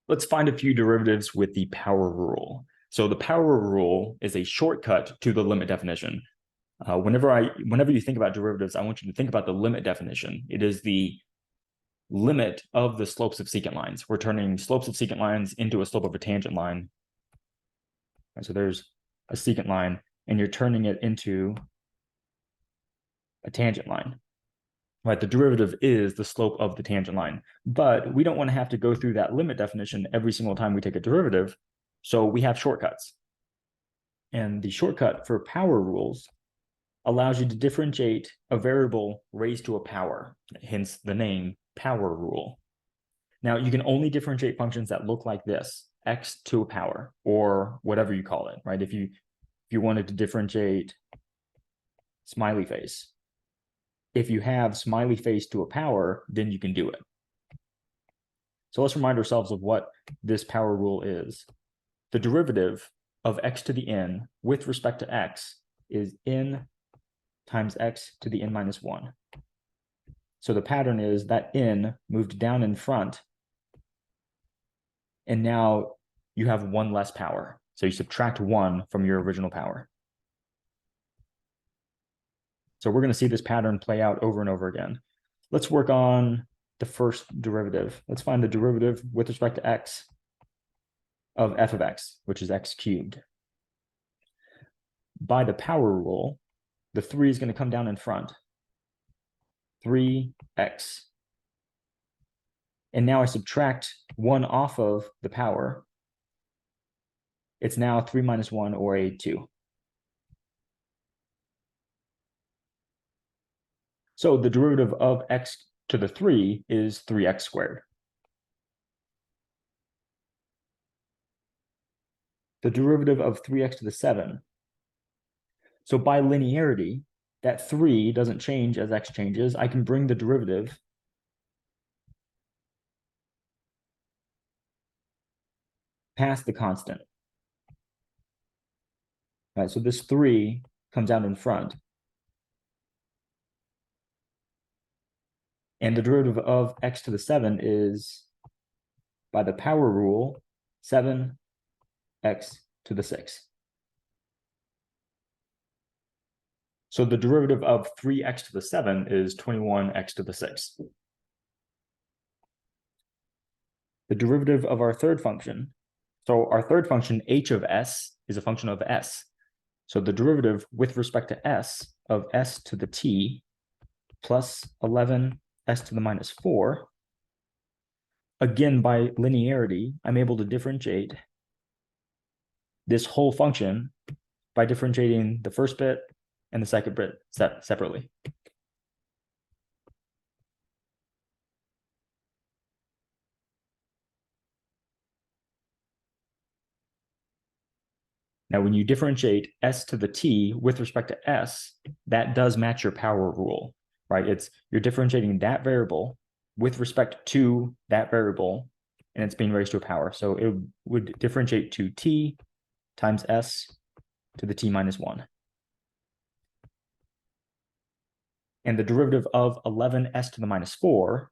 Let's find a few derivatives with the power rule. So the power rule is a shortcut to the limit definition. Whenever you think about derivatives, I want you to think about the limit definition. It is the limit of the slopes of secant lines. We're turning slopes of secant lines into a slope of a tangent line. And so there's a secant line, and you're turning it into a tangent line. Right, the derivative is the slope of the tangent line, but we don't want to have to go through that limit definition every single time we take a derivative, so we have shortcuts. And the shortcut for power rules allows you to differentiate a variable raised to a power, hence the name power rule. Now, you can only differentiate functions that look like this, x to a power, or whatever you call it, right? If you wanted to differentiate smiley face, if you have smiley face to a power, then you can do it. So let's remind ourselves of what this power rule is. The derivative of x to the n with respect to x is n times x to the n minus 1. So the pattern is that n moved down in front, and now you have one less power. So you subtract 1 from your original power. So we're going to see this pattern play out over and over again. Let's work on the first derivative. Let's find the derivative with respect to x of f of x, which is x cubed. By the power rule, the 3 is going to come down in front. 3x. And now I subtract 1 off of the power. It's now 3 minus 1, or a 2. So the derivative of x to the 3 is 3x squared. The derivative of 3x to the 7. So by linearity, that 3 doesn't change as x changes. I can bring the derivative past the constant. All right, so this 3 comes out in front. And the derivative of x to the 7 is, by the power rule, 7x to the 6. So the derivative of 3x to the 7 is 21x to the 6. The derivative of our third function, so our third function, h of s, is a function of s. So the derivative with respect to s of s to the t plus 11 s to the minus 4, again, by linearity, I'm able to differentiate this whole function by differentiating the first bit and the second bit separately. Now, when you differentiate s to the t with respect to s, that does match your power rule, right? You're differentiating that variable with respect to that variable, and it's being raised to a power. So it would differentiate to t times s to the t minus 1. And the derivative of 11s to the minus 4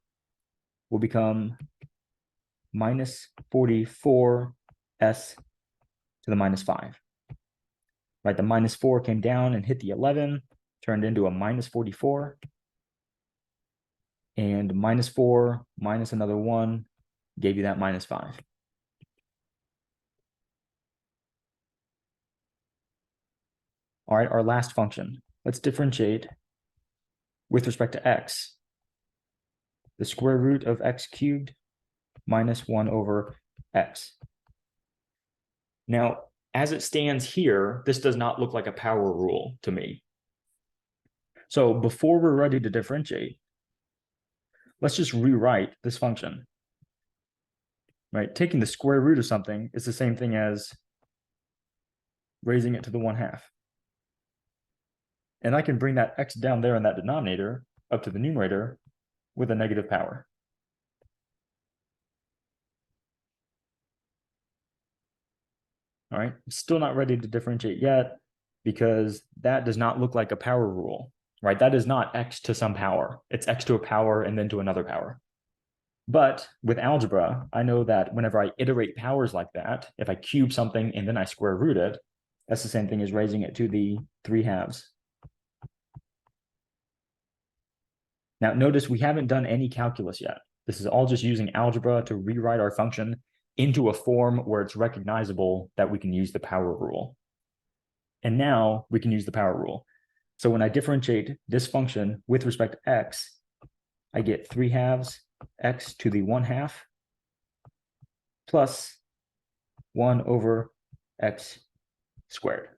will become minus 44s to the minus 5. Right, the minus 4 came down and hit the 11, turned into a minus 44. And minus 4 minus another 1 gave you that minus 5. All right, our last function. Let's differentiate with respect to x. The square root of x cubed minus 1 over x. Now, as it stands here, this does not look like a power rule to me. So before we're ready to differentiate, let's just rewrite this function. Right? Taking the square root of something is the same thing as raising it to the 1/2. And I can bring that x down there in that denominator up to the numerator with a negative power. All right, still not ready to differentiate yet because that does not look like a power rule, right? That is not x to some power. It's x to a power and then to another power. But with algebra, I know that whenever I iterate powers like that, if I cube something and then I square root it, that's the same thing as raising it to the 3/2. Now, notice we haven't done any calculus yet. This is all just using algebra to rewrite our function into a form where it's recognizable that we can use the power rule. And now we can use the power rule. So when I differentiate this function with respect to x, I get 3/2 x to the 1/2 plus 1 over x squared.